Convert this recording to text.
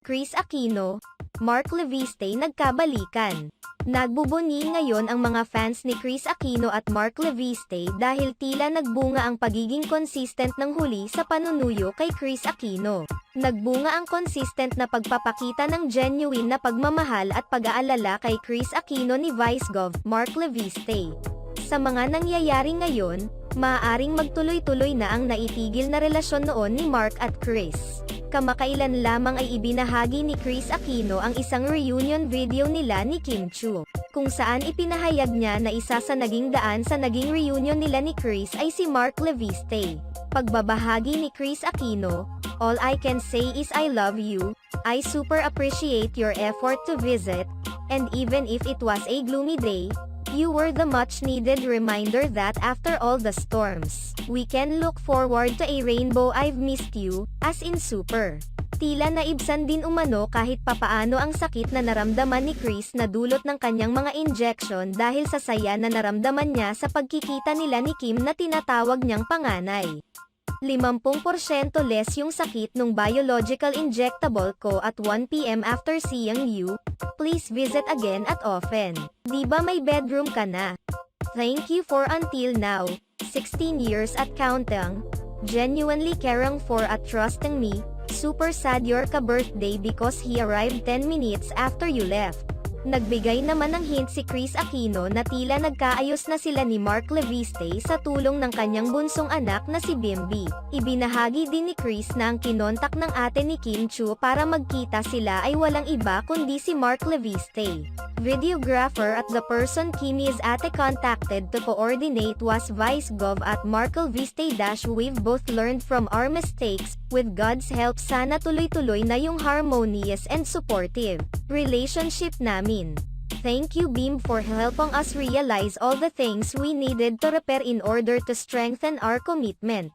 Kris Aquino, Mark Leviste nagkabalikan. Nagbubuni ngayon ang mga fans ni Kris Aquino at Mark Leviste dahil tila nagbunga ang pagiging consistent ng huli sa panunuyo kay Kris Aquino. Nagbunga ang consistent na pagpapakita ng genuine na pagmamahal at pag-aalala kay Kris Aquino ni Vice Gov. Mark Leviste. Sa mga nangyayari ngayon, maaaring magtuloy-tuloy na ang naitigil na relasyon noon ni Mark at Kris. Kamakailan lamang ay ibinahagi ni Kris Aquino ang isang reunion video nila ni Kim Chiu, kung saan ipinahayag niya na isa sa naging daan sa naging reunion nila ni Kris ay si Mark Leviste. Pagbabahagi ni Kris Aquino, "All I can say is I love you, I super appreciate your effort to visit, and even if it was a gloomy day, you were the much-needed reminder that after all the storms, we can look forward to a rainbow. I've missed you, as in super." Tila naibsan din umano kahit papaano ang sakit na naramdaman ni Kris na dulot ng kanyang mga injection dahil sa saya na naramdaman niya sa pagkikita nila ni Kim na tinatawag niyang panganay. 50% less yung sakit nung biological injectable ko at 1 p.m. after seeing you. Please visit again at often. Di ba may bedroom ka na? Thank you for until now, 16 years at counting. Genuinely caring for at trusting me. Super sad your ka-birthday because he arrived 10 minutes after you left. Nagbigay naman ng hint si Kris Aquino na tila nagkaayos na sila ni Mark Leviste sa tulong ng kanyang bunsong anak na si Bimbi. Ibinahagi din ni Kris na ang kinontak ng ate ni Kim Chiu para magkita sila ay walang iba kundi si Mark Leviste. Videographer at the person Kimi's ate contacted to coordinate was Vice Gov at Mark Leviste. We've both learned from our mistakes. With God's help sana tuloy-tuloy na yung harmonious and supportive relationship namin. Thank you Bim for helping us realize all the things we needed to repair in order to strengthen our commitment.